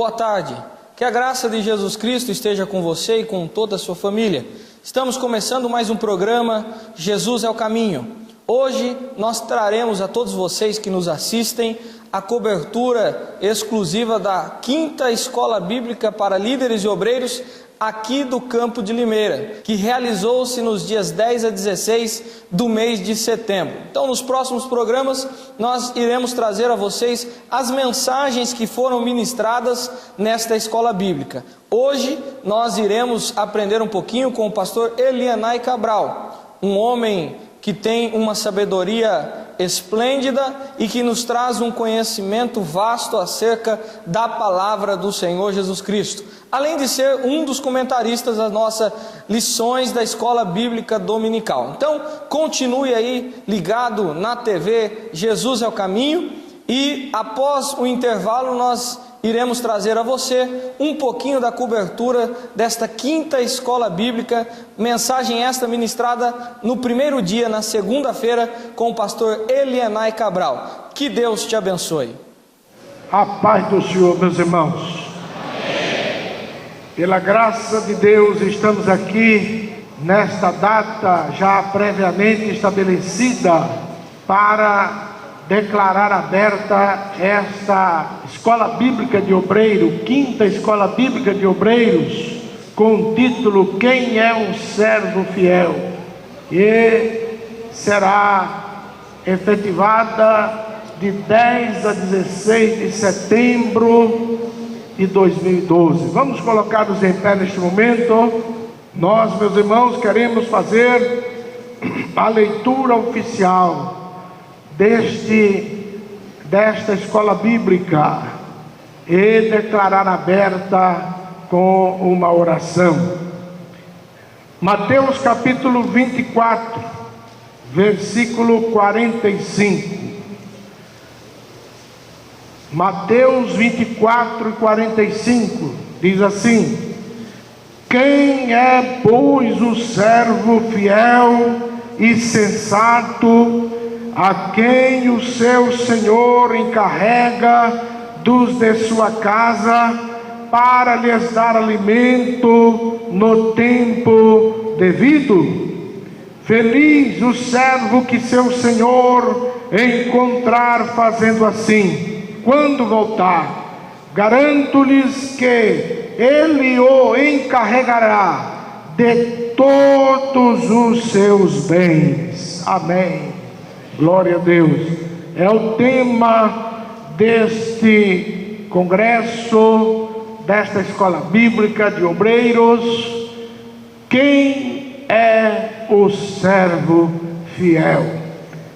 Boa tarde. Que a graça de Jesus Cristo esteja com você e com toda a sua família. Estamos começando mais um programa Jesus é o Caminho. Hoje nós traremos a todos vocês que nos assistem a cobertura exclusiva da 5ª Escola Bíblica para Líderes e Obreiros aqui do Campo de Limeira, que realizou-se nos dias 10 a 16 do mês de setembro. Então, nos próximos programas, nós iremos trazer a vocês as mensagens que foram ministradas nesta escola bíblica. Hoje, nós iremos aprender um pouquinho com o pastor Elianai Cabral, um homem que tem uma sabedoria esplêndida e que nos traz um conhecimento vasto acerca da palavra do Senhor Jesus Cristo, além de ser um dos comentaristas das nossas lições da Escola Bíblica Dominical. Então, continue aí ligado na TV Jesus é o Caminho, e após o intervalo nós iremos trazer a você um pouquinho da cobertura desta 5ª Escola Bíblica, mensagem esta ministrada no primeiro dia, na segunda-feira, com o pastor Elianai Cabral. Que Deus te abençoe. A paz do Senhor, meus irmãos. Pela graça de Deus, estamos aqui nesta data já previamente estabelecida para declarar aberta esta Escola Bíblica de Obreiro, 5ª Escola Bíblica de Obreiros, com o título Quem é um Servo Fiel? E será efetivada de 10 a 16 de setembro de 2012. Vamos colocar-nos em pé neste momento. Nós, meus irmãos, queremos fazer a leitura oficial desta escola bíblica e declarar aberta com uma oração. Mateus capítulo 24, versículo 45. Mateus 24 e 45 diz assim: quem é, pois, o servo fiel e sensato, a quem o seu Senhor encarrega dos de sua casa para lhes dar alimento no tempo devido? Feliz o servo que seu Senhor encontrar fazendo assim, quando voltar. Garanto-lhes que ele o encarregará de todos os seus bens. Amém. Glória a Deus. É o tema deste congresso, desta escola bíblica de obreiros. Quem é o servo fiel?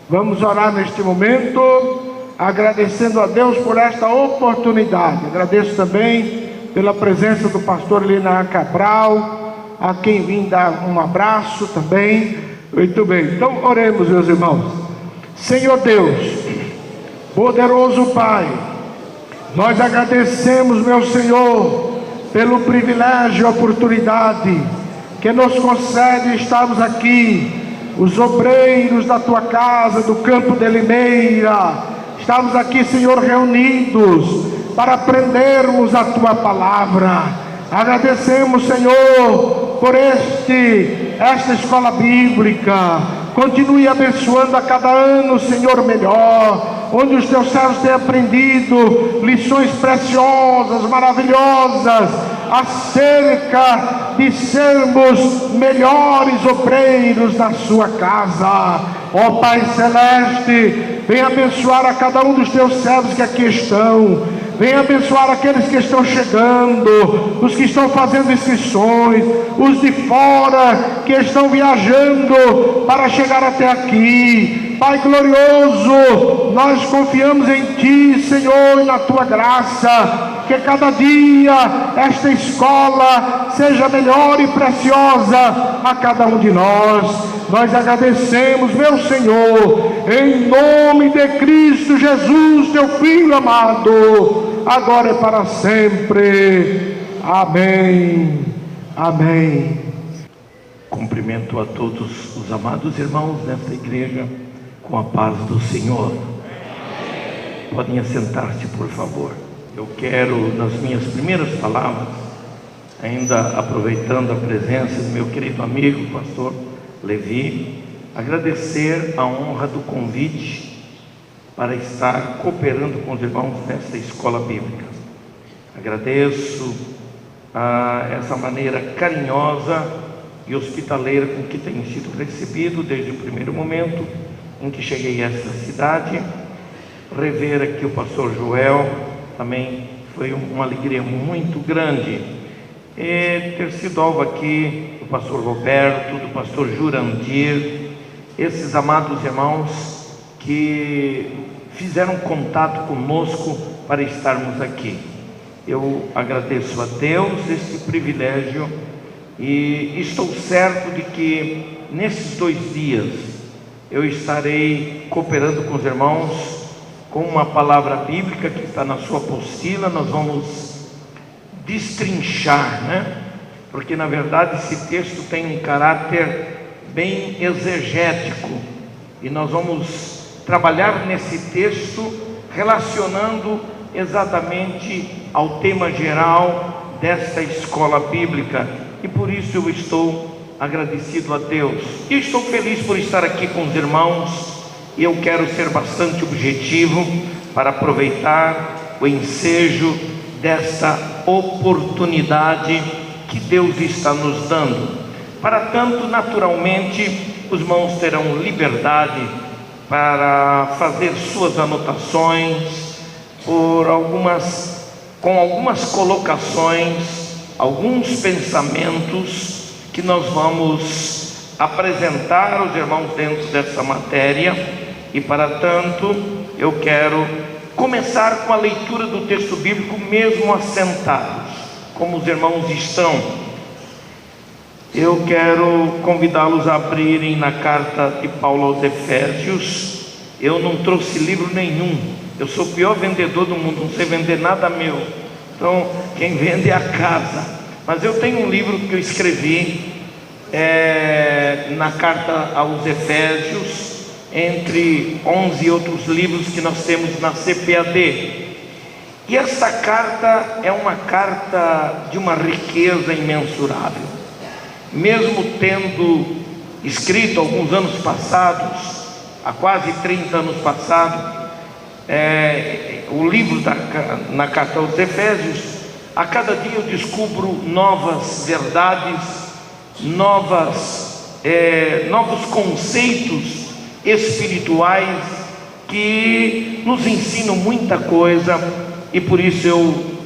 Vamos orar neste momento, agradecendo a Deus por esta oportunidade. Agradeço também pela presença do pastor Elianai Cabral, a quem vim dar um abraço também. Muito bem, então oremos, meus irmãos. Senhor Deus, poderoso Pai, nós agradecemos, meu Senhor, pelo privilégio e oportunidade que nos concede estarmos aqui, os obreiros da Tua casa, do Campo de Limeira. Estamos aqui, Senhor, reunidos para aprendermos a Tua palavra. Agradecemos, Senhor, por esta escola bíblica. Continue abençoando a cada ano, Senhor, melhor, onde os teus servos têm aprendido lições preciosas, maravilhosas, acerca de sermos melhores obreiros da sua casa. Ó Pai Celeste, vem abençoar a cada um dos teus servos que aqui estão. Venha abençoar aqueles que estão chegando, os que estão fazendo inscrições, os de fora que estão viajando para chegar até aqui. Pai glorioso, nós confiamos em Ti, Senhor, e na Tua graça. Que cada dia esta escola seja melhor e preciosa a cada um de nós. Nós agradecemos, meu Senhor, em nome de Cristo Jesus, Teu Filho amado, agora e para sempre. Amém. Amém. Cumprimento a todos os amados irmãos nesta igreja com a paz do Senhor. Podem assentar-se, por favor. Eu quero, nas minhas primeiras palavras, ainda aproveitando a presença do meu querido amigo, pastor Levi, agradecer a honra do convite para estar cooperando com os irmãos nesta escola bíblica. Agradeço essa maneira carinhosa e hospitaleira com que tenho sido recebido desde o primeiro momento em que cheguei a esta cidade. Rever aqui o pastor Joel também foi uma alegria muito grande. E ter sido alvo aqui do pastor Roberto, do pastor Jurandir, esses amados irmãos que fizeram contato conosco para estarmos aqui. Eu agradeço a Deus este privilégio e estou certo de que nesses 2 dias eu estarei cooperando com os irmãos com uma palavra bíblica que está na sua apostila. Nós vamos destrinchar, né? Porque na verdade esse texto tem um caráter bem exegético e nós vamos trabalhar nesse texto relacionando exatamente ao tema geral desta escola bíblica, e por isso eu estou agradecido a Deus e estou feliz por estar aqui com os irmãos. E eu quero ser bastante objetivo para aproveitar o ensejo dessa oportunidade que Deus está nos dando. Para tanto, naturalmente, os irmãos terão liberdade para fazer suas anotações com algumas colocações, alguns pensamentos que nós vamos apresentar aos irmãos dentro dessa matéria. E para tanto, eu quero começar com a leitura do texto bíblico, mesmo assentados, como os irmãos estão. Eu quero convidá-los a abrirem na carta de Paulo aos Efésios. Eu não trouxe livro nenhum, eu sou o pior vendedor do mundo, não sei vender nada meu, então quem vende é a casa. Mas eu tenho um livro que eu escrevi na carta aos Efésios, entre 11 outros livros que nós temos na CPAD. E essa carta é uma carta de uma riqueza imensurável. Mesmo tendo escrito alguns anos passados, há quase 30 anos passados, o livro na carta aos Efésios, a cada dia eu descubro novas verdades, novos conceitos espirituais que nos ensinam muita coisa. E por isso eu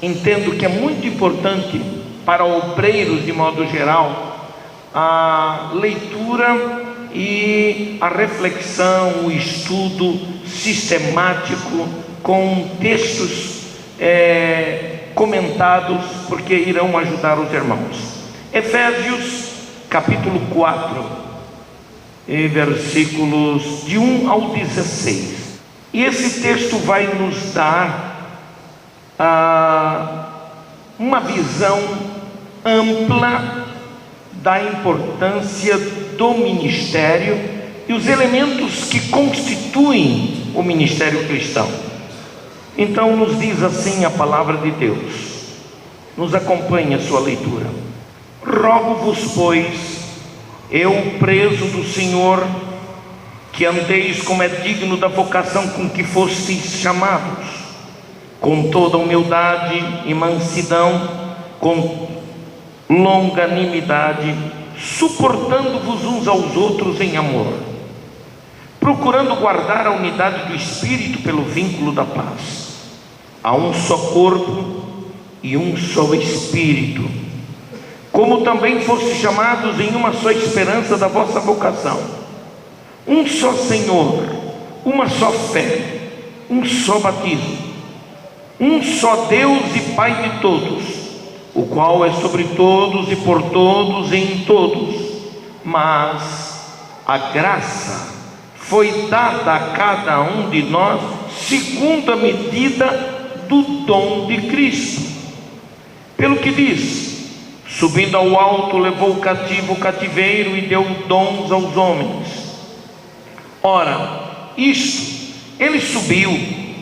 entendo que é muito importante para obreiros de modo geral a leitura e a reflexão, o estudo sistemático com textos comentados, porque irão ajudar os irmãos. Efésios capítulo 4 e versículos de 1 ao 16. E esse texto vai nos dar uma visão ampla da importância do ministério e os elementos que constituem o ministério cristão. Então nos diz assim a palavra de Deus. Nos acompanhe a sua leitura. Rogo-vos, pois, eu, preso do Senhor, que andeis como é digno da vocação com que fostes chamados, com toda humildade e mansidão, com longanimidade, suportando-vos uns aos outros em amor, procurando guardar a unidade do Espírito pelo vínculo da paz. Há um só corpo e um só Espírito, como também fostes chamados em uma só esperança da vossa vocação, um só Senhor, uma só fé, um só batismo, um só Deus e Pai de todos, o qual é sobre todos e por todos e em todos. Mas a graça foi dada a cada um de nós segundo a medida do dom de Cristo. Pelo que diz: subindo ao alto, levou o cativo o cativeiro e deu dons aos homens. Ora, isto ele subiu,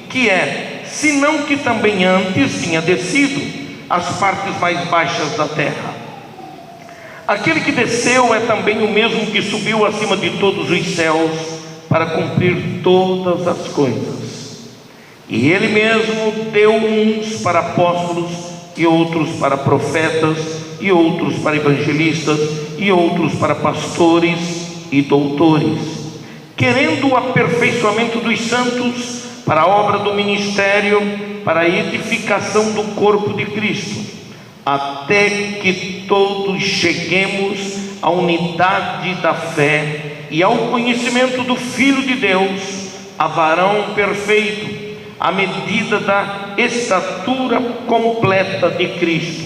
que é senão que também antes tinha descido às partes mais baixas da terra. Aquele que desceu é também o mesmo que subiu acima de todos os céus para cumprir todas as coisas. E ele mesmo deu uns para apóstolos, e outros para profetas, e outros para evangelistas, e outros para pastores e doutores, querendo o aperfeiçoamento dos santos para a obra do ministério, para a edificação do corpo de Cristo, até que todos cheguemos à unidade da fé e ao conhecimento do Filho de Deus, a varão perfeito, à medida da estatura completa de Cristo,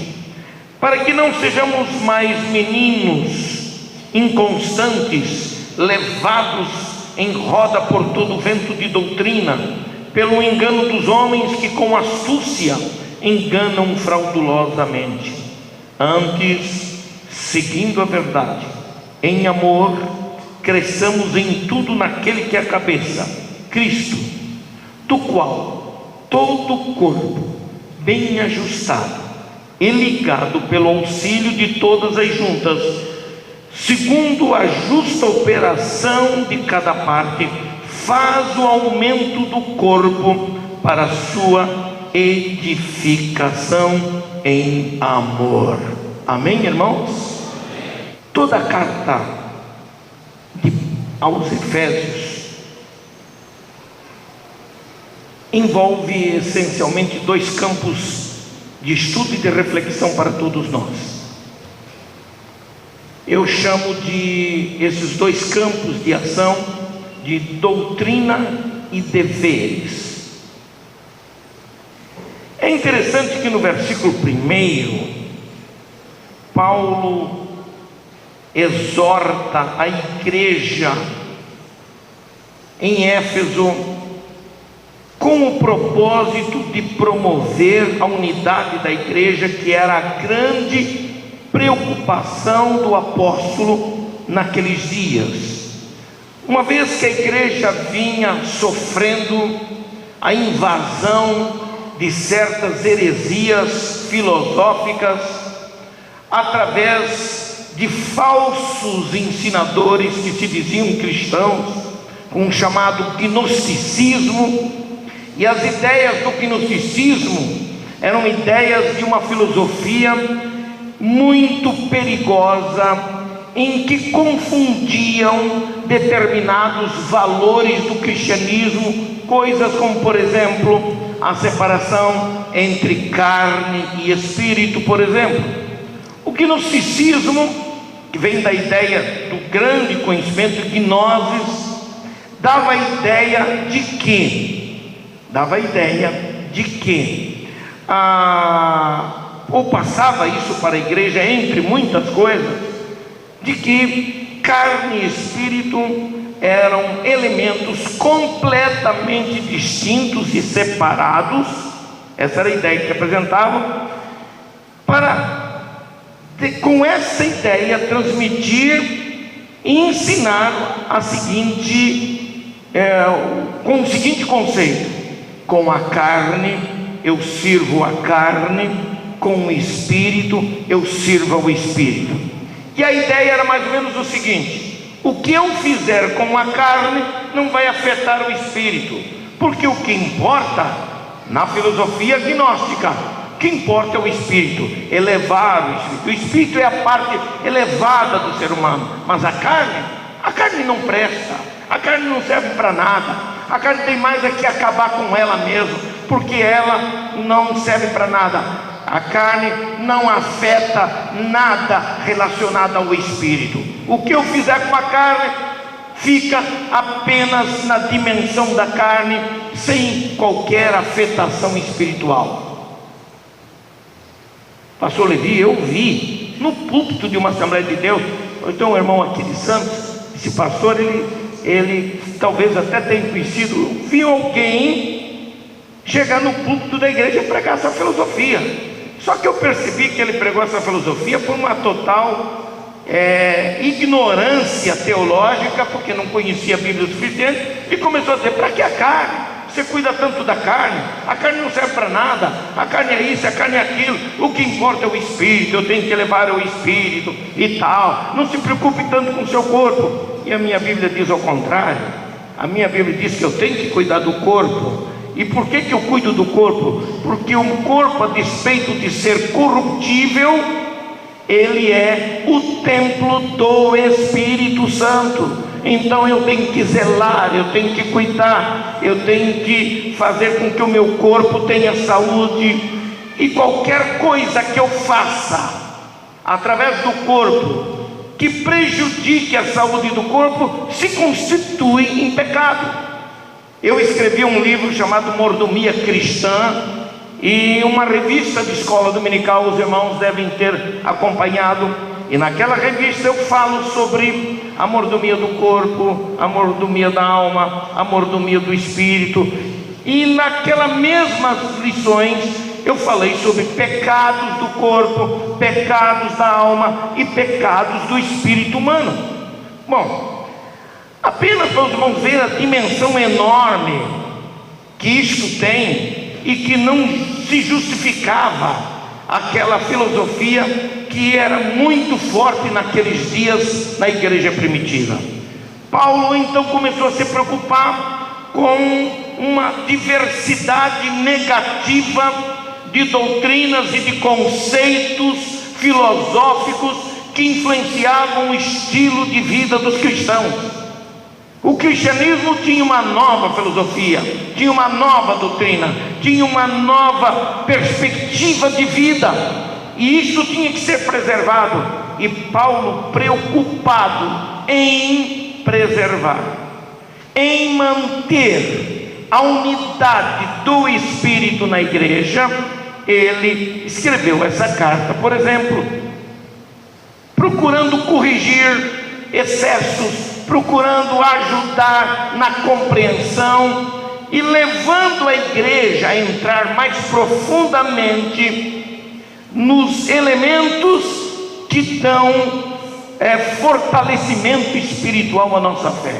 para que não sejamos mais meninos inconstantes, levados em roda por todo o vento de doutrina, pelo engano dos homens que com astúcia enganam fraudulosamente. Antes, seguindo a verdade, em amor, cresçamos em tudo naquele que é a cabeça, Cristo, do qual todo o corpo, bem ajustado e ligado pelo auxílio de todas as juntas, segundo a justa operação de cada parte, faz o aumento do corpo para a sua edificação em amor. Amém, irmãos? Toda a carta aos Efésios envolve essencialmente dois campos de estudo e de reflexão para todos nós. Eu chamo de esses dois campos de ação de doutrina e deveres. É interessante que no versículo 1, Paulo exorta a igreja em Éfeso com o propósito de promover a unidade da igreja, que era a grande preocupação do apóstolo naqueles dias. Uma vez que a igreja vinha sofrendo a invasão de certas heresias filosóficas, através de falsos ensinadores que se diziam cristãos, com um chamado gnosticismo, e as ideias do gnosticismo eram ideias de uma filosofia muito perigosa, em que confundiam determinados valores do cristianismo, coisas como, por exemplo, a separação entre carne e espírito, por exemplo. O gnosticismo, que vem da ideia do grande conhecimento, gnoses, dava a ideia de que ou passava isso para a igreja, entre muitas coisas, de que carne e espírito eram elementos completamente distintos e separados. Essa era a ideia que apresentavam, com essa ideia transmitir e ensinar com o seguinte conceito: com a carne eu sirvo a carne, com o espírito eu sirvo ao espírito. E a ideia era mais ou menos o seguinte: o que eu fizer com a carne não vai afetar o espírito, porque o que importa na filosofia gnóstica, o que importa é o espírito, elevar o espírito. O espírito é a parte elevada do ser humano, mas a carne não presta, a carne não serve para nada. A carne tem mais é que acabar com ela mesmo, porque ela não serve para nada. A carne não afeta nada relacionado ao espírito. O que eu fizer com a carne fica apenas na dimensão da carne, sem qualquer afetação espiritual. Pastor Levi, eu vi no púlpito de uma Assembleia de Deus, então um irmão aqui de Santos, esse pastor, ele talvez até tenha conhecido, viu alguém chegar no púlpito da igreja e pregar essa filosofia. Só que eu percebi que ele pregou essa filosofia por uma total ignorância teológica, porque não conhecia a Bíblia o suficiente, e começou a dizer: para que a carne? Você cuida tanto da carne, a carne não serve para nada, a carne é isso, a carne é aquilo, o que importa é o espírito, eu tenho que levar o espírito e tal, não se preocupe tanto com o seu corpo. E a minha Bíblia diz ao contrário. A minha Bíblia diz que eu tenho que cuidar do corpo. E por que eu cuido do corpo? Porque o corpo, a despeito de ser corruptível, ele é o templo do Espírito Santo. Então eu tenho que zelar, eu tenho que cuidar, eu tenho que fazer com que o meu corpo tenha saúde. E qualquer coisa que eu faça através do corpo que prejudique a saúde do corpo se constitui em pecado. Eu escrevi um livro chamado Mordomia Cristã, e uma revista de escola dominical, os irmãos devem ter acompanhado. E naquela revista eu falo sobre a mordomia do corpo, a mordomia da alma, a mordomia do espírito. E naquelas mesmas lições eu falei sobre pecados do corpo, pecados da alma e pecados do espírito humano. Bom, apenas para os irmãos ver a dimensão enorme que isto tem, e que não se justificava aquela filosofia que era muito forte naqueles dias na igreja primitiva. Paulo então começou a se preocupar com uma diversidade negativa de doutrinas e de conceitos filosóficos que influenciavam o estilo de vida dos cristãos. O cristianismo tinha uma nova filosofia, tinha uma nova doutrina, tinha uma nova perspectiva de vida, e isso tinha que ser preservado. E Paulo, preocupado em preservar, em manter a unidade do Espírito na igreja, ele escreveu essa carta, por exemplo, procurando corrigir excessos, procurando ajudar na compreensão e levando a igreja a entrar mais profundamente nos elementos que dão fortalecimento espiritual à nossa fé.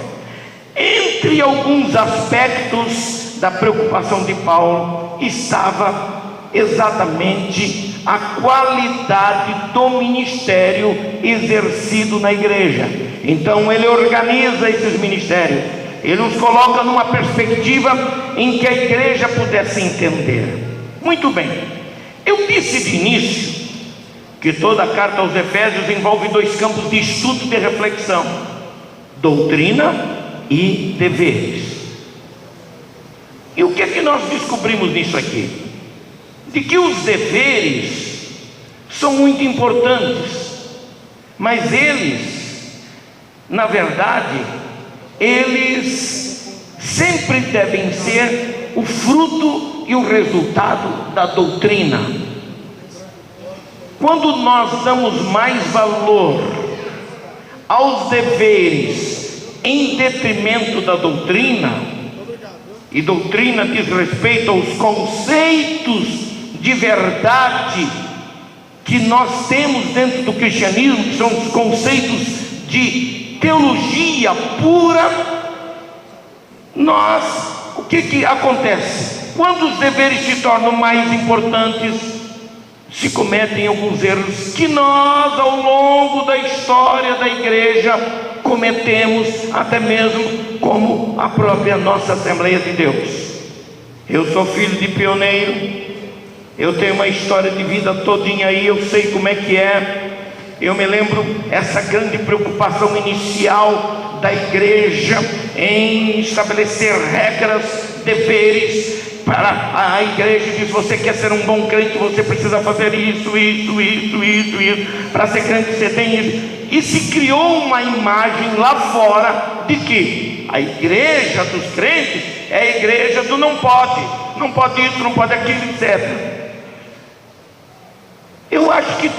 Entre alguns aspectos da preocupação de Paulo estava exatamente a qualidade do ministério exercido na igreja. Então ele organiza esses ministérios, ele os coloca numa perspectiva em que a igreja pudesse entender. Muito bem, eu disse de início que toda a carta aos Efésios envolve dois campos de estudo e de reflexão: doutrina e deveres. E o que é que nós descobrimos nisso aqui? De que os deveres são muito importantes, mas eles, na verdade, eles sempre devem ser o fruto e o resultado da doutrina. Quando nós damos mais valor aos deveres em detrimento da doutrina, e doutrina diz respeito aos conceitos de verdade que nós temos dentro do cristianismo, que são os conceitos de teologia pura, o que acontece? Quando os deveres se tornam mais importantes, se cometem alguns erros que nós, ao longo da história da igreja, cometemos, até mesmo como a própria nossa Assembleia de Deus. Eu sou filho de pioneiro, eu tenho uma história de vida todinha aí, eu sei como é que é. Eu me lembro essa grande preocupação inicial da igreja em estabelecer regras, deveres para a igreja. Diz: você quer ser um bom crente, você precisa fazer isso. Para ser crente você tem isso. E se criou uma imagem lá fora de que a igreja dos crentes é a igreja do não pode isso, não pode aquilo, etc. Eu acho que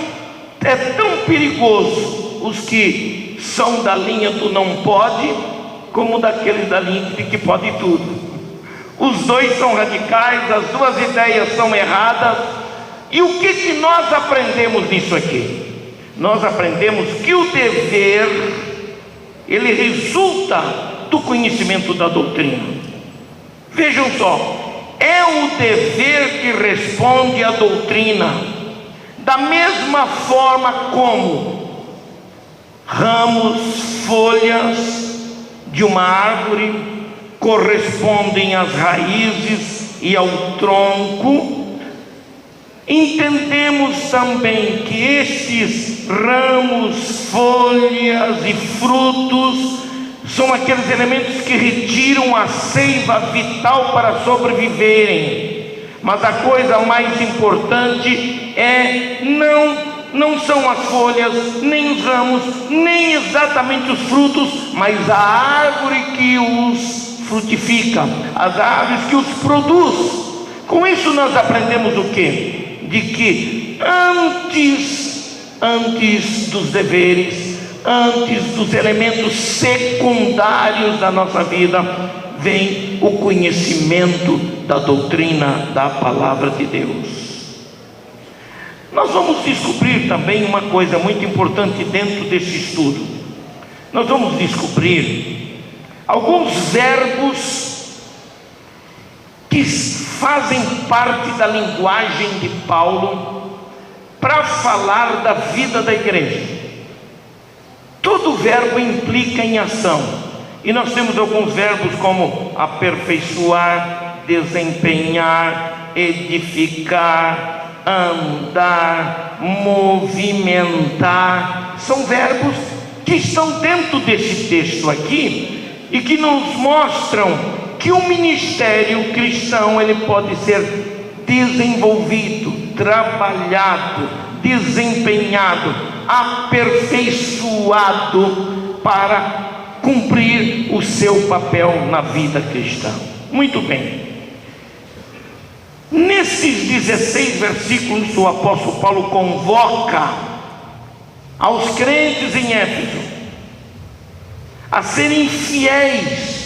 é tão perigoso os que são da linha do não pode, como daqueles da linha de que pode tudo. Os dois são radicais, as duas ideias são erradas. E o que nós aprendemos nisso aqui? Nós aprendemos que o dever, ele resulta do conhecimento da doutrina. Vejam só, é o dever que responde à doutrina, da mesma forma como ramos, folhas de uma árvore correspondem às raízes e ao tronco. Entendemos também que estes ramos, folhas e frutos são aqueles elementos que retiram a seiva vital para sobreviverem. Mas a coisa mais importante não são as folhas, nem os ramos, nem exatamente os frutos, mas a árvore que os frutifica, as árvores que os produz. Com isso nós aprendemos o quê? De que antes dos deveres, antes dos elementos secundários da nossa vida, vem o conhecimento da doutrina da palavra de Deus. Nós vamos descobrir também uma coisa muito importante dentro desse estudo. Nós vamos descobrir alguns verbos que fazem parte da linguagem de Paulo para falar da vida da igreja. Todo verbo implica em ação, e nós temos alguns verbos como aperfeiçoar, desempenhar, edificar, andar, movimentar. São verbos que estão dentro desse texto aqui e que nos mostram que o ministério cristão ele pode ser desenvolvido, trabalhado, desempenhado, aperfeiçoado para cumprir o seu papel na vida cristã. Muito bem. Nesses 16 versículos, o apóstolo Paulo convoca aos crentes em Éfeso a serem fiéis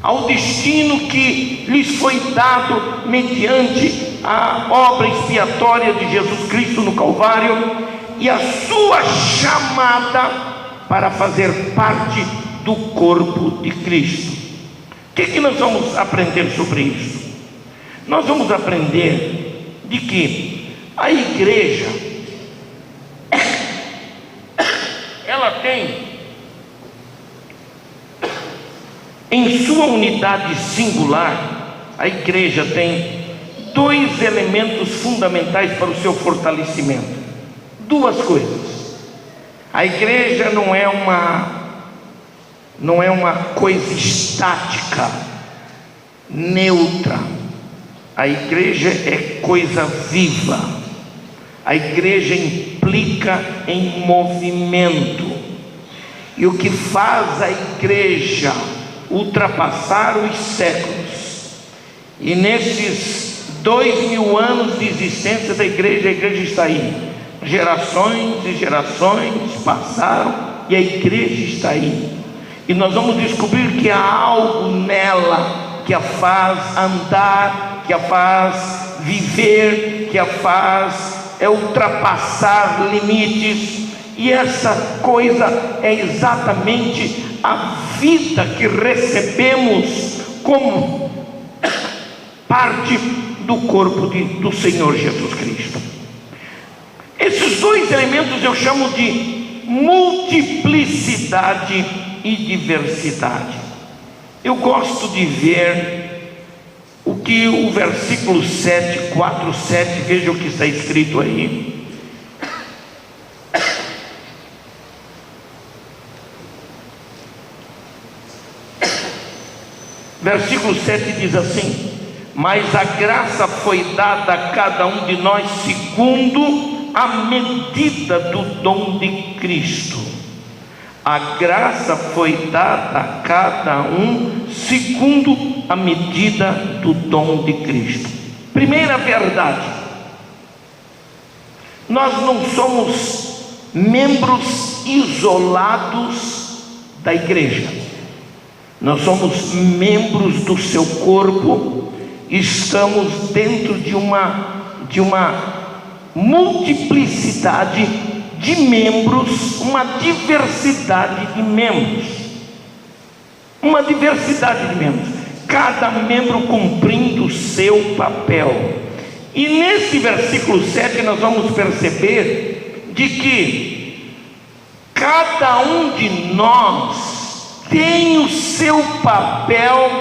ao destino que lhes foi dado mediante a obra expiatória de Jesus Cristo no Calvário e a sua chamada para fazer parte do corpo de Cristo. O que nós vamos aprender sobre isso? Nós vamos aprender de que a igreja ela tem em sua unidade singular, a igreja tem dois elementos fundamentais para o seu fortalecimento. Duas coisas. A igreja não é uma coisa estática, neutra. A igreja é coisa viva. A igreja implica em movimento. E o que faz a igreja ultrapassar os séculos, e nesses 2000 anos de existência da igreja, a igreja está aí. Gerações e gerações passaram e a igreja está aí. E nós vamos descobrir que há algo nela que a faz andar, que a faz viver, que a faz ultrapassar limites. E essa coisa é exatamente a vida que recebemos como parte do corpo do Senhor Jesus Cristo. Esses dois elementos eu chamo de multiplicidade e diversidade. Eu gosto de ver o que o versículo 4:7, veja o que está escrito aí. Versículo 7 diz assim: mas a graça foi dada a cada um de nós segundo a medida do dom de Cristo. A graça foi dada a cada um segundo a medida do dom de Cristo. Primeira verdade: nós não somos membros isolados da igreja. Nós somos membros do seu corpo, estamos dentro de uma multiplicidade de membros, uma diversidade de membros. cada membro cumprindo o seu papel. E nesse versículo 7 nós vamos perceber de que cada um de nós tem o seu papel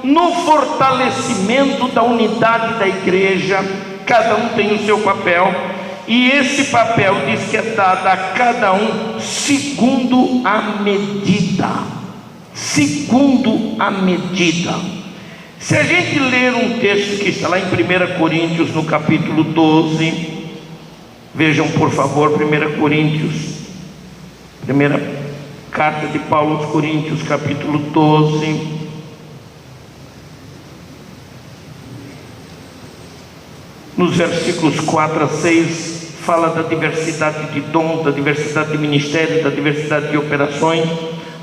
no fortalecimento da unidade da igreja. Cada um tem o seu papel, e esse papel diz que é dado a cada um segundo a medida. Segundo a medida. Se a gente ler um texto que está lá em 1 Coríntios, no capítulo 12, vejam por favor, 1 Coríntios, primeira carta de Paulo aos Coríntios, capítulo 12, nos versículos 4 a 6, fala da diversidade de dons, da diversidade de ministérios, da diversidade de operações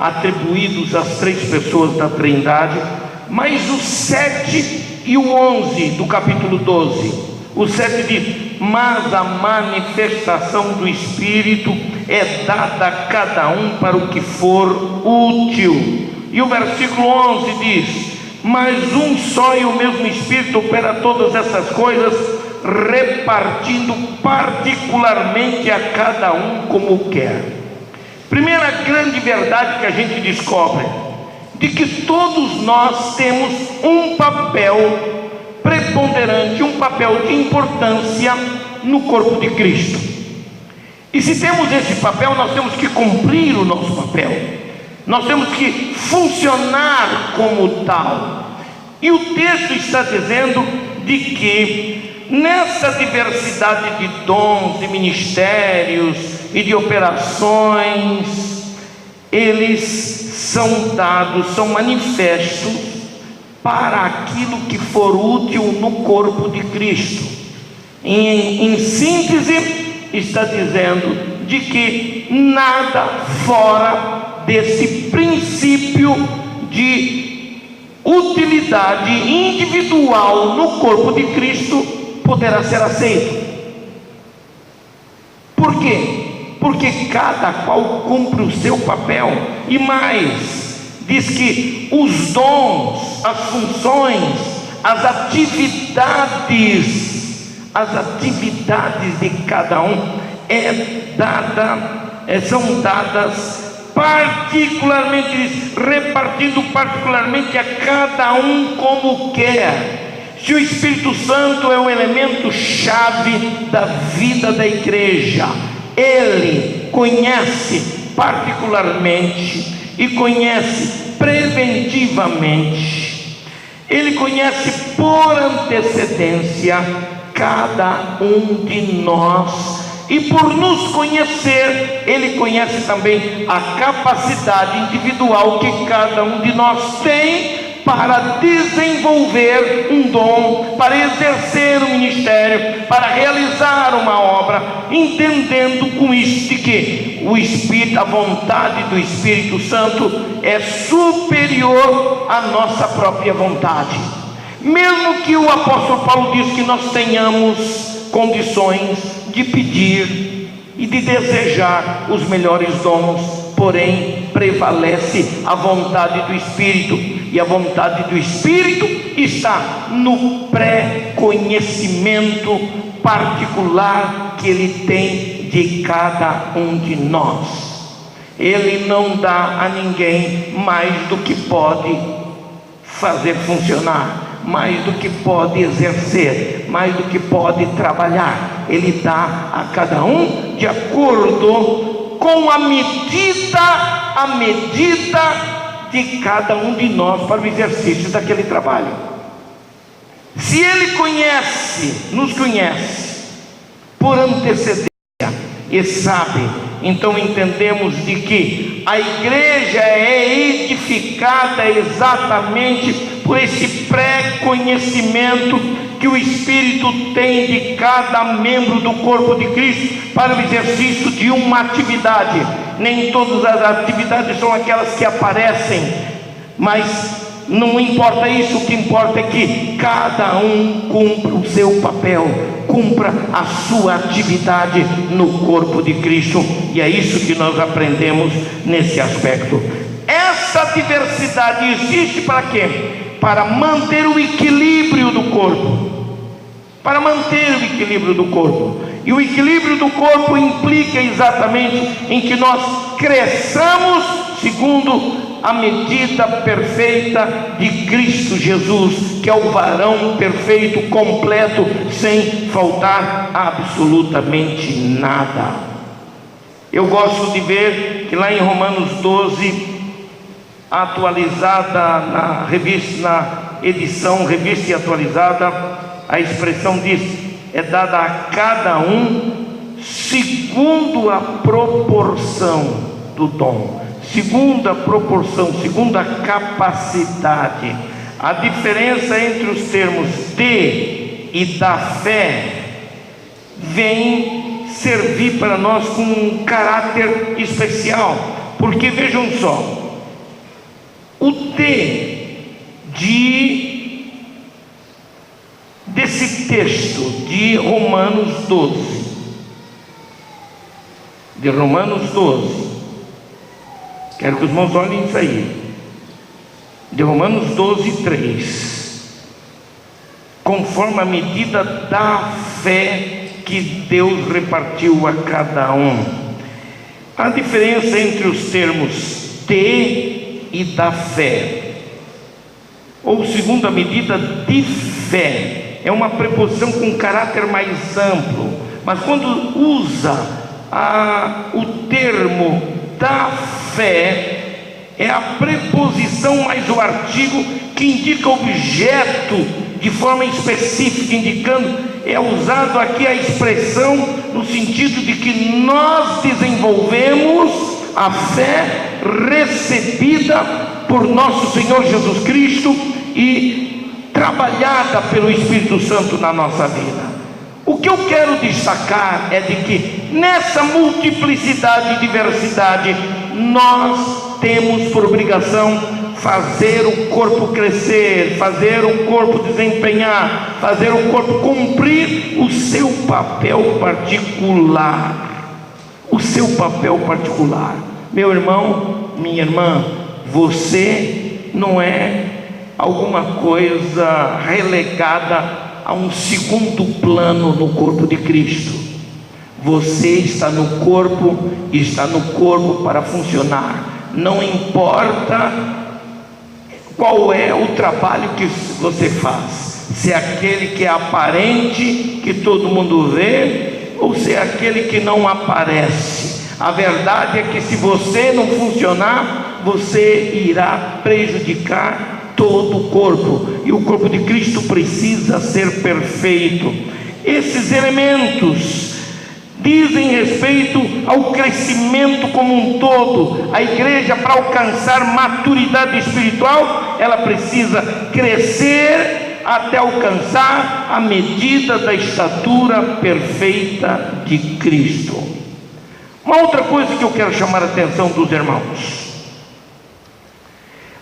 atribuídos às 3 pessoas da Trindade. Mas o 7 e o 11 do capítulo 12, o 7 diz: mas a manifestação do Espírito é dada a cada um para o que for útil. E o versículo 11 diz: mas um só e o mesmo Espírito opera todas essas coisas, repartindo particularmente a cada um como quer. Primeira grande verdade que a gente descobre, de que todos nós temos um papel preponderante, um papel de importância no corpo de Cristo. E se temos esse papel, nós temos que cumprir o nosso papel, nós temos que funcionar como tal. E o texto está dizendo de que nessa diversidade de dons, de ministérios e de operações, eles são dados, são manifestos para aquilo que for útil no corpo de Cristo. Em síntese, está dizendo de que nada fora desse princípio de utilidade individual no corpo de Cristo poderá ser aceito. Por quê? Porque cada qual cumpre o seu papel. E mais, diz que os dons, as funções, as atividades de cada um são dadas particularmente, repartindo particularmente a cada um como quer. Se o Espírito Santo é o elemento chave da vida da igreja, ele conhece particularmente e conhece preventivamente, ele conhece por antecedência cada um de nós, e por nos conhecer, ele conhece também a capacidade individual que cada um de nós tem para desenvolver um dom, para exercer um ministério, para realizar uma obra, entendendo com isso de que o Espírito, a vontade do Espírito Santo é superior à nossa própria vontade. Mesmo que o apóstolo Paulo diz que nós tenhamos condições de pedir e de desejar os melhores dons, porém prevalece a vontade do Espírito, e a vontade do Espírito está no pré-conhecimento particular que ele tem de cada um de nós. Ele não dá a ninguém mais do que pode fazer funcionar, mais do que pode exercer, mais do que pode trabalhar. Ele dá a cada um de acordo com a medida de cada um de nós para o exercício daquele trabalho. Se ele nos conhece por antecedência e sabe, então entendemos de que a igreja é edificada exatamente por esse pré-conhecimento que o Espírito tem de cada membro do corpo de Cristo para o exercício de uma atividade. Nem todas as atividades são aquelas que aparecem, mas não importa isso. O que importa é que cada um cumpra o seu papel, cumpra a sua atividade no corpo de Cristo. E é isso que nós aprendemos nesse aspecto. Essa diversidade existe para quê? para manter o equilíbrio do corpo. Para manter o equilíbrio do corpo. E o equilíbrio do corpo implica exatamente em que nós cresçamos segundo a medida perfeita de Cristo Jesus, que é o varão perfeito, completo, sem faltar absolutamente nada. Eu gosto de ver que lá em Romanos 12, atualizada na edição Revista e Atualizada, a expressão diz: é dada a cada um segundo a proporção do dom, segundo a proporção, segundo a capacidade. A diferença entre os termos de e da fé vem servir para nós com um caráter especial, porque vejam só, o desse texto de Romanos 12, quero que os irmãos olhem isso aí, de Romanos 12, 3, conforme a medida da fé que Deus repartiu a cada um. A diferença entre os termos de e da fé, ou segundo a medida de fé, é uma preposição com caráter mais amplo, mas quando usa o termo da fé, é a preposição mais o artigo que indica objeto de forma específica, indicando, é usado aqui a expressão no sentido de que nós desenvolvemos a fé recebida por nosso Senhor Jesus Cristo e trabalhada pelo Espírito Santo na nossa vida. O que eu quero destacar é de que nessa multiplicidade e diversidade, nós temos por obrigação fazer o corpo crescer, fazer o corpo desempenhar, fazer o corpo cumprir o seu papel particular. O seu papel particular. Meu irmão, minha irmã, você não é alguma coisa relegada a um segundo plano no corpo de Cristo. Você está no corpo e está no corpo para funcionar. Não importa qual é o trabalho que você faz, se é aquele que é aparente, que todo mundo vê, ou se é aquele que não aparece. A verdade é que se você não funcionar, você irá prejudicar todo o corpo, e o corpo de Cristo precisa ser perfeito. Esses elementos dizem respeito ao crescimento como um todo. A igreja, para alcançar maturidade espiritual, ela precisa crescer até alcançar a medida da estatura perfeita de Cristo. Uma outra coisa que eu quero chamar a atenção dos irmãos,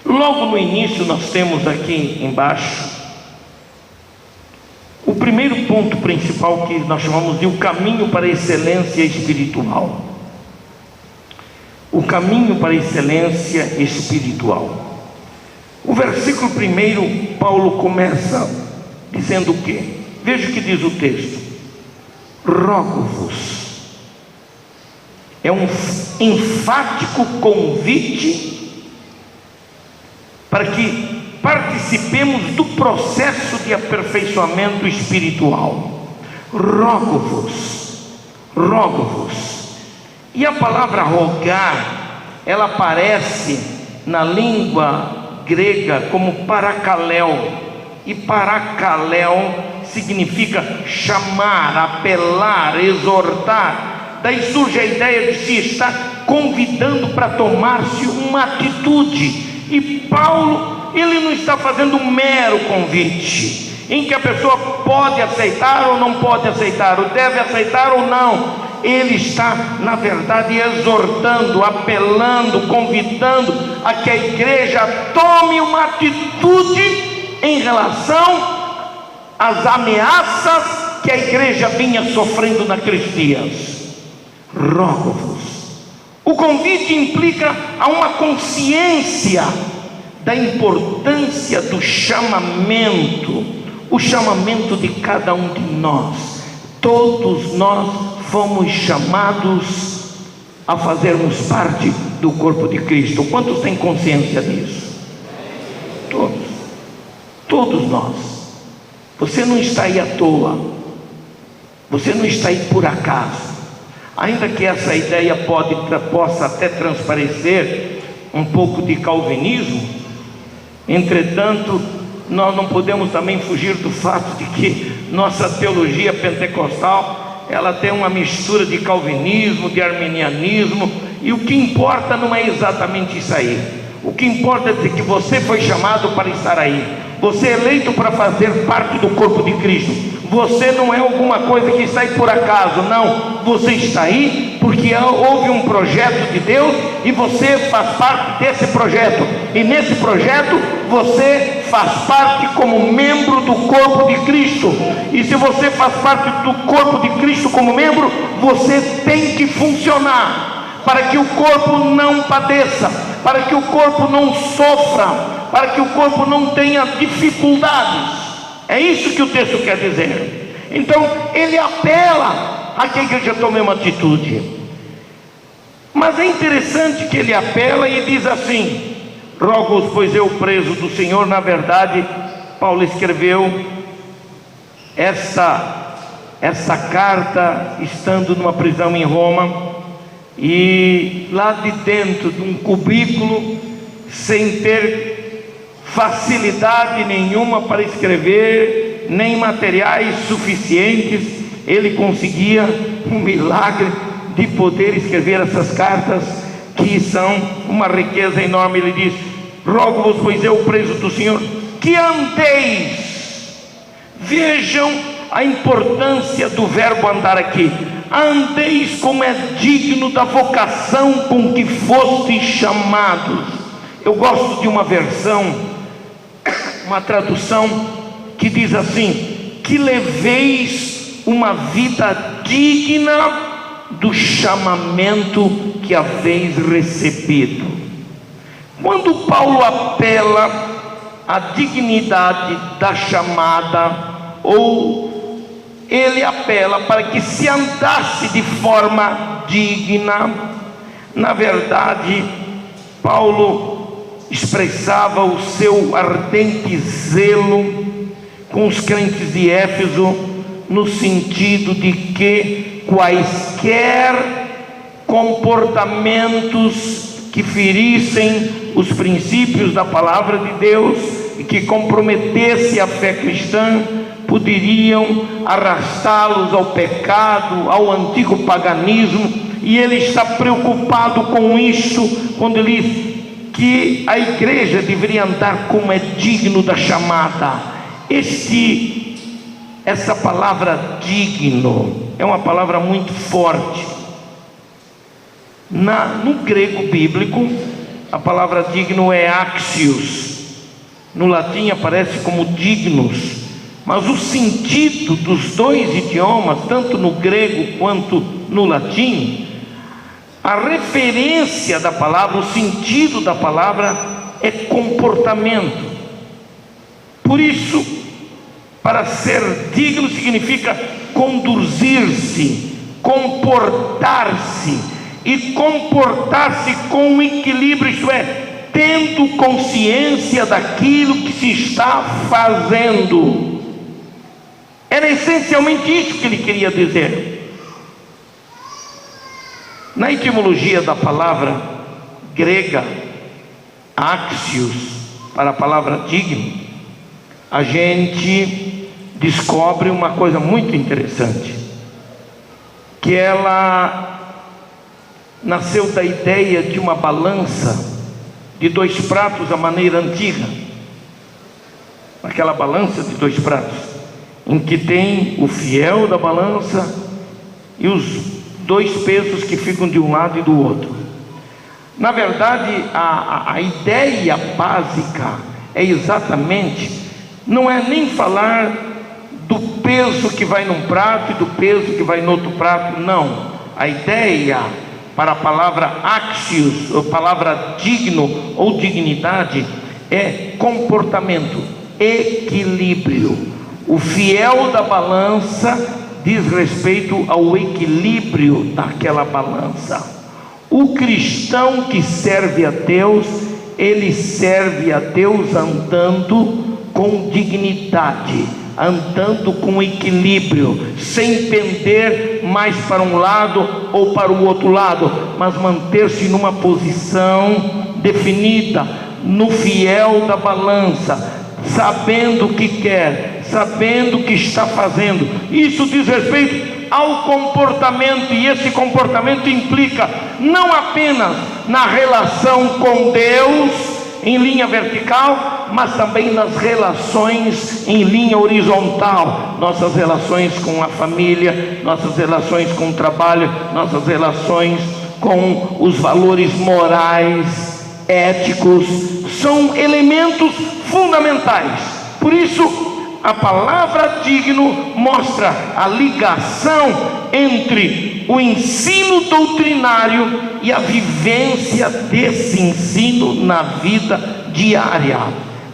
logo no início nós temos aqui embaixo o primeiro ponto principal, que nós chamamos de o caminho para a excelência espiritual. O caminho para a excelência espiritual. O versículo 1, Paulo começa dizendo o quê? Veja o que diz o texto: rogo-vos. É um enfático convite para que participemos do processo de aperfeiçoamento espiritual. Rogo-vos, rogo-vos. E a palavra rogar, ela aparece na língua grega como paracaléu, e paracaléu significa chamar, apelar, exortar. Daí surge a ideia de se estar convidando para tomar-se uma atitude. E Paulo, ele não está fazendo um mero convite, em que a pessoa pode aceitar ou não pode aceitar, ou deve aceitar ou não. Ele está, na verdade, exortando, apelando, convidando a que a igreja tome uma atitude em relação às ameaças que a igreja vinha sofrendo naqueles dias. Rogo-vos. O convite implica a uma consciência da importância do chamamento, o chamamento de cada um de nós. Todos nós fomos chamados a fazermos parte do corpo de Cristo. Quantos têm consciência disso? Todos nós. Você não está aí à toa, você não está aí por acaso. Ainda que essa ideia possa até transparecer um pouco de calvinismo, entretanto, nós não podemos também fugir do fato de que nossa teologia pentecostal, ela tem uma mistura de calvinismo, de arminianismo, e o que importa não é exatamente isso aí. O que importa é dizer que você foi chamado para estar aí, você é eleito para fazer parte do corpo de Cristo. Você não é alguma coisa que está aí por acaso, não. Você está aí porque houve um projeto de Deus e você faz parte desse projeto. E nesse projeto você faz parte como membro do corpo de Cristo. E se você faz parte do corpo de Cristo como membro, você tem que funcionar para que o corpo não padeça, para que o corpo não sofra, para que o corpo não tenha dificuldades. É isso que o texto quer dizer. Então ele apela a que a igreja tome uma atitude. Mas é interessante que ele apela e diz assim: rogo-vos, pois eu, preso do Senhor. Na verdade, Paulo escreveu essa carta estando numa prisão em Roma, e lá de dentro de um cubículo, sem ter facilidade nenhuma para escrever, nem materiais suficientes, ele conseguia um milagre de poder escrever essas cartas, que são uma riqueza enorme. Ele diz: rogo-vos, pois eu, preso do Senhor, que andeis. Vejam a importância do verbo andar aqui. Andeis como é digno da vocação com que fostes chamados. Eu gosto de uma versão, uma tradução que diz assim: que leveis uma vida digna do chamamento que haveis recebido. Quando Paulo apela à dignidade da chamada, ou ele apela para que se andasse de forma digna, na verdade, Paulo expressava o seu ardente zelo com os crentes de Éfeso, no sentido de que quaisquer comportamentos que ferissem os princípios da palavra de Deus e que comprometesse a fé cristã poderiam arrastá-los ao pecado, ao antigo paganismo. E ele está preocupado com isso quando ele diz que a igreja deveria andar como é digno da chamada. Essa palavra digno é uma palavra muito forte. No grego bíblico, a palavra digno é axios. No latim aparece como dignos, mas o sentido dos dois idiomas, tanto no grego quanto no latim, a referência da palavra, o sentido da palavra é comportamento. Por isso, para ser digno significa conduzir-se, comportar-se, e comportar-se com equilíbrio, isto é, tendo consciência daquilo que se está fazendo. Era essencialmente isso que ele queria dizer. Na etimologia da palavra grega axios, para a palavra digno, a gente descobre uma coisa muito interessante, que ela nasceu da ideia de uma balança de dois pratos à maneira antiga. Aquela balança de dois pratos, em que tem o fiel da balança e os dois pesos que ficam de um lado e do outro. Na verdade, a ideia básica é exatamente, não é nem falar do peso que vai num prato e do peso que vai no outro prato, não. A ideia para a palavra axios, ou palavra digno ou dignidade, é comportamento, equilíbrio. O fiel da balança diz respeito ao equilíbrio daquela balança. O cristão que serve a Deus, ele serve a Deus andando com dignidade, andando com equilíbrio, sem pender mais para um lado ou para o outro lado, mas manter-se numa posição definida, no fiel da balança, sabendo o que quer, sabendo o que está fazendo. Isso diz respeito ao comportamento, e esse comportamento implica não apenas na relação com Deus em linha vertical, mas também nas relações em linha horizontal, nossas relações com a família, nossas relações com o trabalho, nossas relações com os valores morais, éticos, são elementos fundamentais. Por isso, a palavra digno mostra a ligação entre o ensino doutrinário e a vivência desse ensino na vida diária.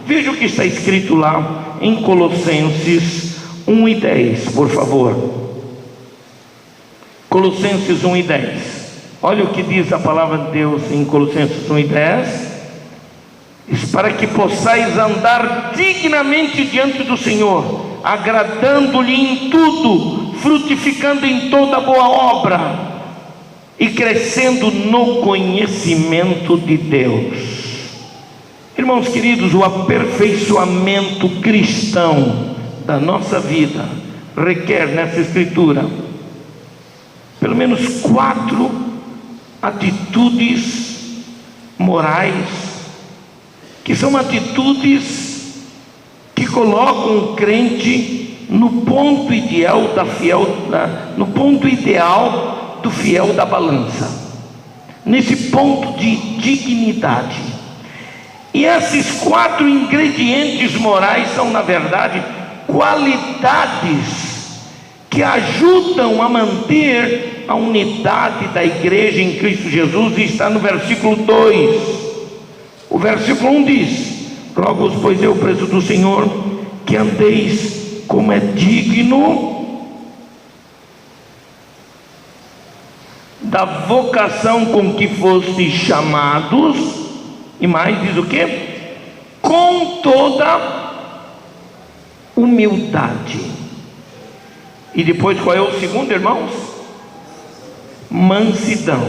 Veja o que está escrito lá em Colossenses 1:10, por favor. Colossenses 1:10. Olha o que diz a palavra de Deus em Colossenses 1:10. Para que possais andar dignamente diante do Senhor, agradando-lhe em tudo, frutificando em toda boa obra e crescendo no conhecimento de Deus. Irmãos queridos, o aperfeiçoamento cristão da nossa vida requer nessa escritura pelo menos 4 atitudes morais, que são atitudes que colocam o crente no ponto ideal no ponto ideal do fiel da balança, nesse ponto de dignidade. E esses 4 ingredientes morais são, na verdade, qualidades que ajudam a manter a unidade da igreja em Cristo Jesus, e está no versículo 2. O versículo 1 diz: rogo-vos, pois eu, preso do Senhor, que andeis como é digno da vocação com que fostes chamados. E mais diz o quê? Com toda humildade. E depois qual é o segundo, irmãos? Mansidão.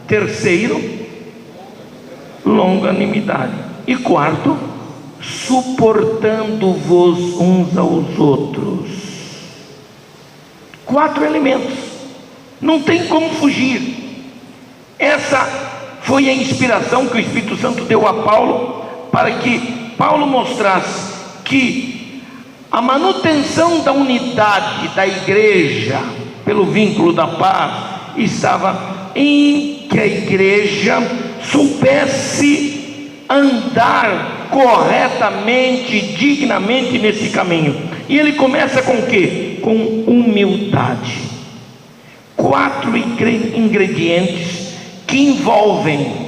Terceiro, longanimidade. E quarto, suportando-vos uns aos outros. 4 elementos, não tem como fugir. Essa foi a inspiração que o Espírito Santo deu a Paulo, para que Paulo mostrasse que a manutenção da unidade da igreja pelo vínculo da paz estava em que a igreja soubesse andar corretamente, dignamente nesse caminho. E ele começa com o quê? Com humildade. 4 ingredientes que envolvem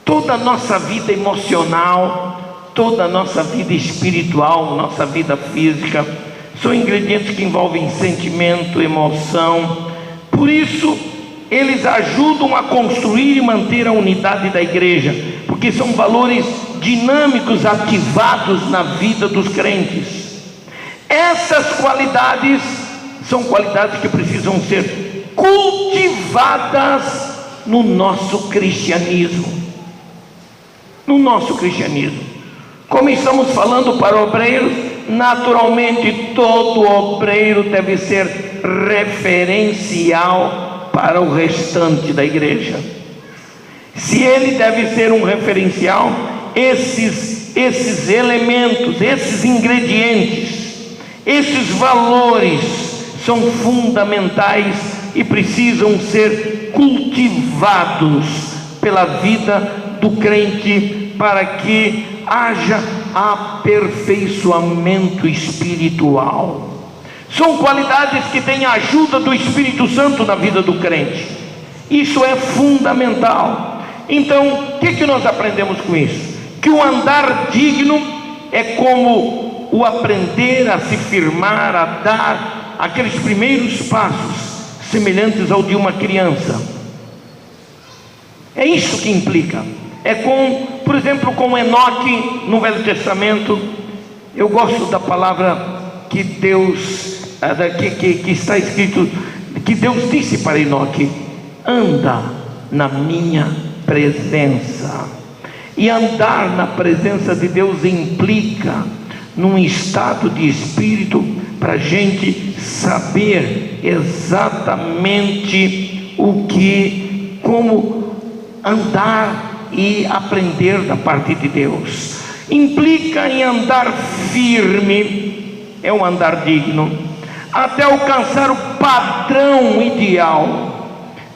toda a nossa vida emocional, toda a nossa vida espiritual, nossa vida física. São ingredientes que envolvem sentimento, emoção. Por isso, eles ajudam a construir e manter a unidade da igreja, porque são valores dinâmicos ativados na vida dos crentes. Essas qualidades são qualidades que precisam ser cultivadas no nosso cristianismo. No nosso cristianismo. Como estamos falando para obreiros, naturalmente todo obreiro deve ser referencial para o restante da igreja. Se ele deve ser um referencial, esses elementos, esses ingredientes, esses valores são fundamentais e precisam ser cultivados pela vida do crente, para que haja aperfeiçoamento espiritual. São qualidades que têm a ajuda do Espírito Santo na vida do crente. Isso é fundamental. Então, o que nós aprendemos com isso? que o andar digno é como o aprender a se firmar, a dar aqueles primeiros passos semelhantes ao de uma criança. É isso que implica. É com, por exemplo, com Enoque no Velho Testamento. Eu gosto da palavra que Deus, que está escrito, que Deus disse para Enoque: anda na minha presença. E andar na presença de Deus implica num estado de espírito para a gente saber exatamente como andar e aprender da parte de Deus. Implica em andar firme, é um andar digno, até alcançar o padrão ideal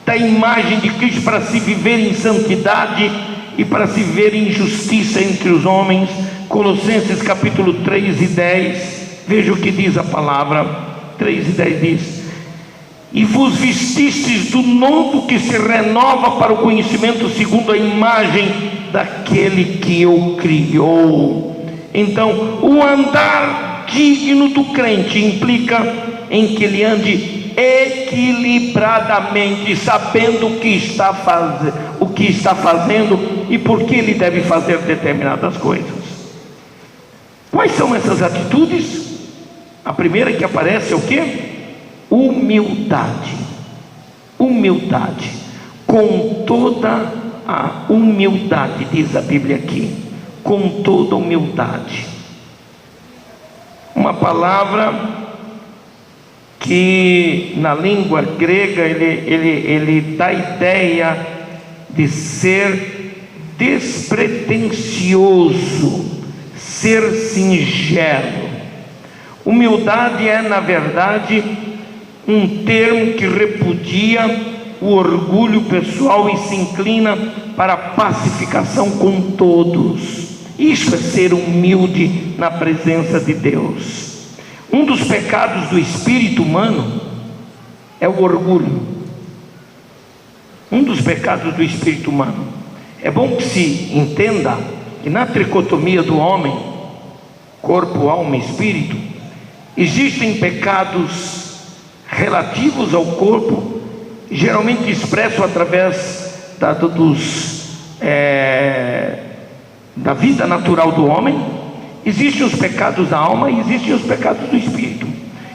da imagem de Cristo, para se viver em santidade e para se ver em justiça entre os homens. Colossenses capítulo 3 e 10, veja o que diz a palavra. 3 e 10 diz: e vos vestistes do novo que se renova para o conhecimento segundo a imagem daquele que o criou. Então, o andar digno do crente implica em que ele ande equilibradamente, sabendo o que está fazendo e por que ele deve fazer determinadas coisas. Quais são essas atitudes? A primeira que aparece é o quê? Humildade. Humildade. Com toda a humildade, diz a Bíblia aqui, com toda humildade. Uma palavra que na língua grega ele dá a ideia de ser despretensioso, ser singelo. Humildade é, na verdade, um termo que repudia o orgulho pessoal e se inclina para a pacificação com todos. Isso é ser humilde na presença de Deus. Um dos pecados do espírito humano é o orgulho. Um dos pecados do espírito humano. É bom que se entenda que na tricotomia do homem, corpo, alma e espírito, existem pecados relativos ao corpo, geralmente expresso através da vida natural do homem. Existem os pecados da alma e existem os pecados do espírito.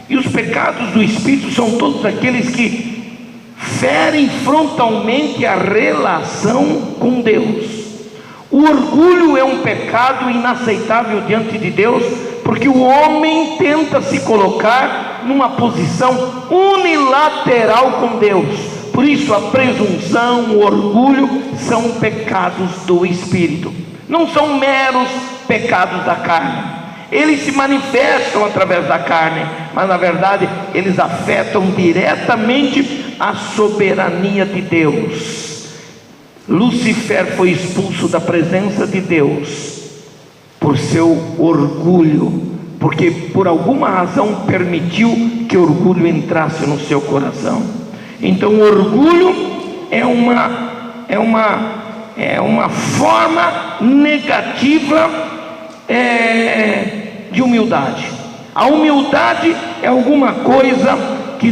E os pecados do espírito são todos aqueles que ferem frontalmente a relação com Deus. O orgulho é um pecado inaceitável diante de Deus, porque o homem tenta se colocar numa posição unilateral com Deus. Por isso a presunção, o orgulho são pecados do espírito. Não são meros pecados da carne. Eles se manifestam através da carne, mas na verdade eles afetam diretamente a soberania de Deus. Lúcifer foi expulso da presença de Deus por seu orgulho, porque por alguma razão permitiu que o orgulho entrasse no seu coração. Então o orgulho é uma forma negativa de humildade. A humildade é alguma coisa que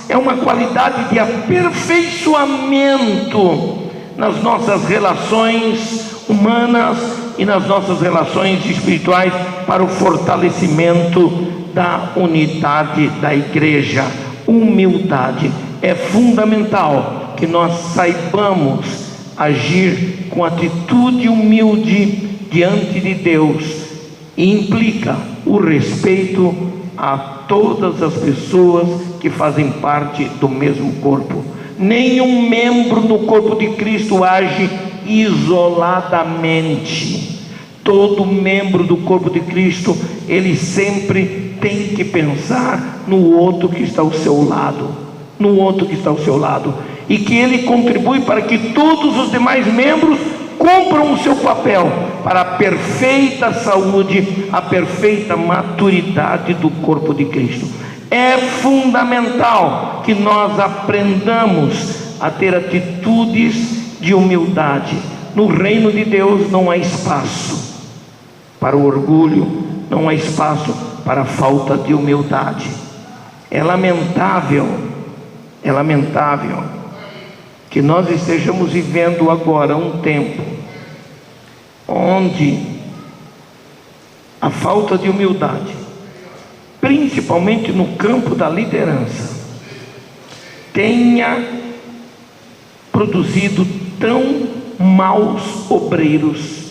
é uma qualidade de aperfeiçoamento nas nossas relações humanas e nas nossas relações espirituais, para o fortalecimento da unidade da igreja. Humildade é fundamental que nós saibamos agir com atitude humilde diante de Deus, e implica o respeito a todas as pessoas que fazem parte do mesmo corpo. Nenhum membro do corpo de Cristo age isoladamente. Todo membro do corpo de Cristo, ele sempre tem que pensar no outro que está ao seu lado, e que ele contribui para que todos os demais membros cumpram o seu papel para a perfeita saúde, a perfeita maturidade do corpo de Cristo. É fundamental que nós aprendamos a ter atitudes de humildade. No reino de Deus não há espaço para o orgulho, não há espaço para a falta de humildade. É lamentável que nós estejamos vivendo agora um tempo onde a falta de humildade, principalmente no campo da liderança, tenha produzido tão maus obreiros,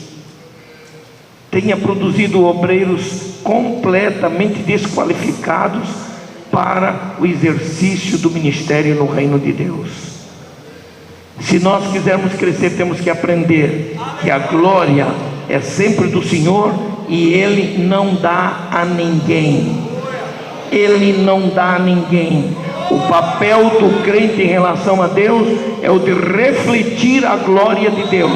tenha produzido obreiros completamente desqualificados para o exercício do ministério no reino de Deus. Se nós quisermos crescer, temos que aprender que a glória é sempre do Senhor e Ele não dá a ninguém. Ele não dá a ninguém. O papel do crente em relação a Deus é o de refletir a glória de Deus.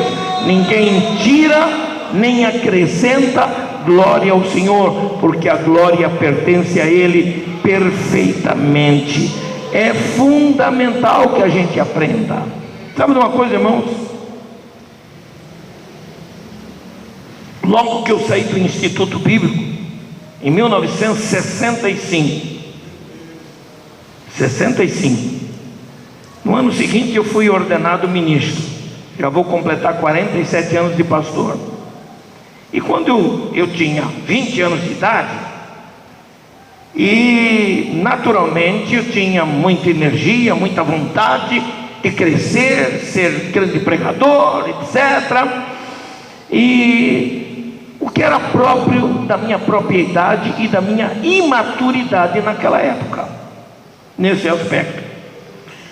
Ninguém tira nem acrescenta glória ao Senhor, porque a glória pertence a Ele perfeitamente. É fundamental que a gente aprenda. Sabe de uma coisa, irmãos? Logo que eu saí do Instituto Bíblico, em 1965, no ano seguinte eu fui ordenado ministro. Já vou completar 47 anos de pastor. E quando eu tinha 20 anos de idade, e naturalmente eu tinha muita energia, muita vontade de crescer, ser grande pregador, etc. E o que era próprio da minha própria idade e da minha imaturidade naquela época, nesse aspecto.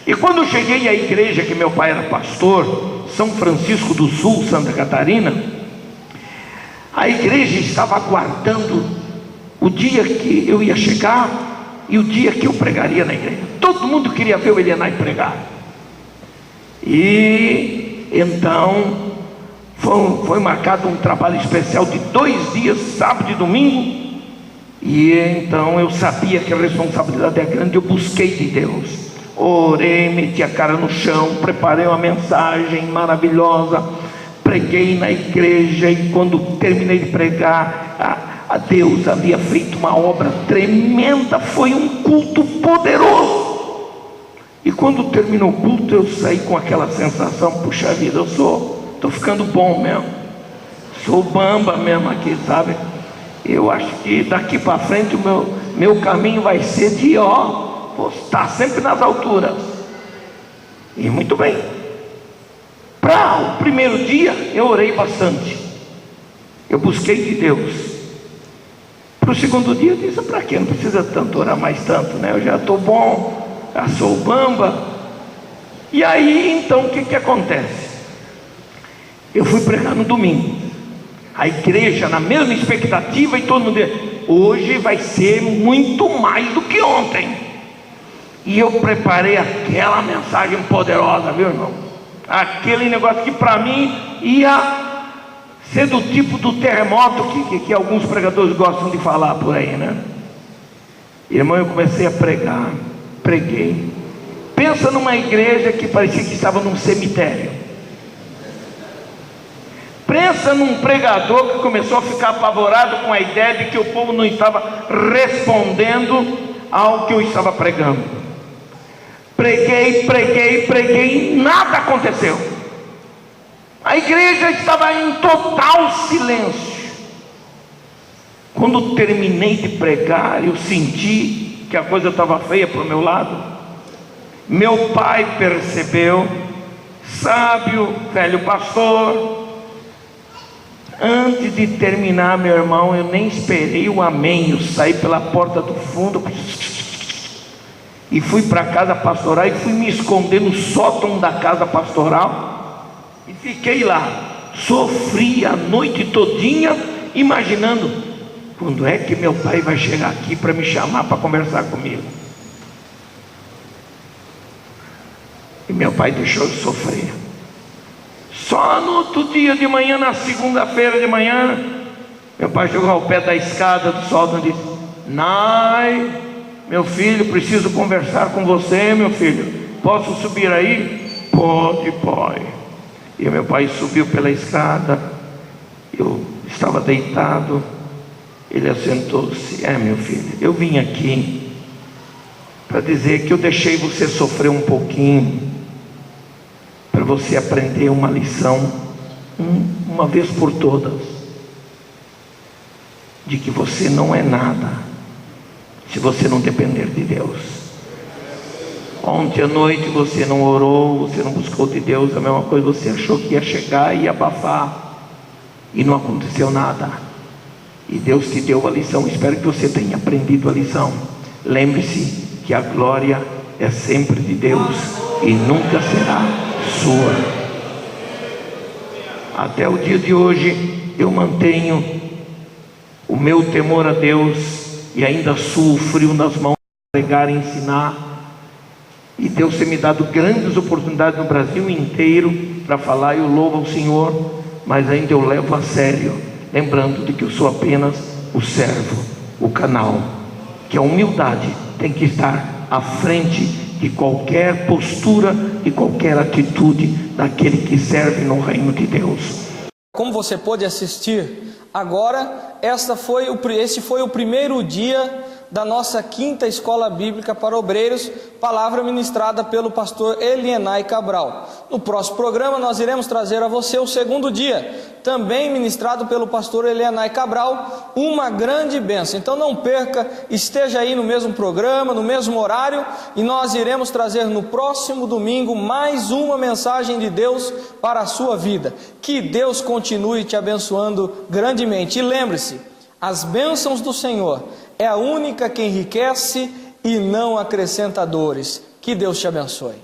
E quando eu cheguei à igreja que meu pai era pastor, São Francisco do Sul, Santa Catarina, a igreja estava aguardando o dia que eu ia chegar e o dia que eu pregaria na igreja. Todo mundo queria ver eu ir lá e pregar. E então foi marcado um trabalho especial de 2 dias, sábado e domingo. E então eu sabia que a responsabilidade é grande. Eu busquei de Deus, orei, meti a cara no chão, preparei uma mensagem maravilhosa, preguei na igreja. E quando terminei de pregar, a Deus havia feito uma obra tremenda. Foi um culto poderoso. E quando terminou o culto, eu saí com aquela sensação: puxa vida, estou ficando bom mesmo, sou bamba mesmo aqui, sabe? Eu acho que daqui para frente o meu caminho vai ser de vou estar sempre nas alturas. E muito bem. Para o primeiro dia eu orei bastante, eu busquei de Deus. Para o segundo dia eu disse: para quê? Não precisa tanto orar mais tanto, né? Eu já estou bom, já sou bamba. E aí então o que acontece? Eu fui pregar no domingo, a igreja na mesma expectativa, e todo mundo dizia: hoje vai ser muito mais do que ontem. E eu preparei aquela mensagem poderosa, viu, irmão? Aquele negócio que para mim ia ser do tipo do terremoto que alguns pregadores gostam de falar por aí, né? Irmão, eu comecei a pregar, preguei. Pensa numa igreja que parecia que estava num cemitério. Pensa num pregador que começou a ficar apavorado com a ideia de que o povo não estava respondendo ao que eu estava pregando. Preguei, nada aconteceu. A igreja estava em total silêncio. Quando terminei de pregar, eu senti que a coisa estava feia para o meu lado. Meu pai percebeu, sábio, velho pastor. Antes de terminar, meu irmão, eu nem esperei o amém. Eu saí pela porta do fundo e fui para a casa pastoral e fui me esconder no sótão da casa pastoral e fiquei lá. Sofri a noite todinha, imaginando: quando é que meu pai vai chegar aqui para me chamar para conversar comigo? E meu pai deixou eu sofrer. Só no outro dia de manhã, na segunda-feira de manhã, meu pai chegou ao pé da escada do sótão e disse: Nai, meu filho, preciso conversar com você, meu filho. Posso subir aí? Pode, pai. E meu pai subiu pela escada, eu estava deitado, ele assentou-se. Meu filho, eu vim aqui para dizer que eu deixei você sofrer um pouquinho, para você aprender uma lição, uma vez por todas, de que você não é nada, se você não depender de Deus. Ontem à noite você não orou, você não buscou de Deus, a mesma coisa, você achou que ia chegar e ia abafar, e não aconteceu nada. E Deus te deu a lição. Espero que você tenha aprendido a lição. Lembre-se que a glória é sempre de Deus e nunca será sua. Até o dia de hoje eu mantenho o meu temor a Deus e ainda suo frio nas mãos de pregar e ensinar. E Deus tem me dado grandes oportunidades no Brasil inteiro para falar, e eu louvo ao Senhor, mas ainda eu levo a sério, lembrando de que eu sou apenas o servo, o canal, que a humildade tem que estar à frente de qualquer postura e qualquer atitude daquele que serve no reino de Deus. Como você pôde assistir agora, esse foi o primeiro dia da nossa 5ª Escola Bíblica para Obreiros, palavra ministrada pelo pastor Elienay Cabral. No próximo programa nós iremos trazer a você o 2º dia, também ministrado pelo pastor Elienay Cabral, uma grande bênção. Então não perca, esteja aí no mesmo programa, no mesmo horário, e nós iremos trazer no próximo domingo mais uma mensagem de Deus para a sua vida. Que Deus continue te abençoando grandemente. E lembre-se, as bênçãos do Senhor é a única que enriquece e não acrescenta dores. Que Deus te abençoe.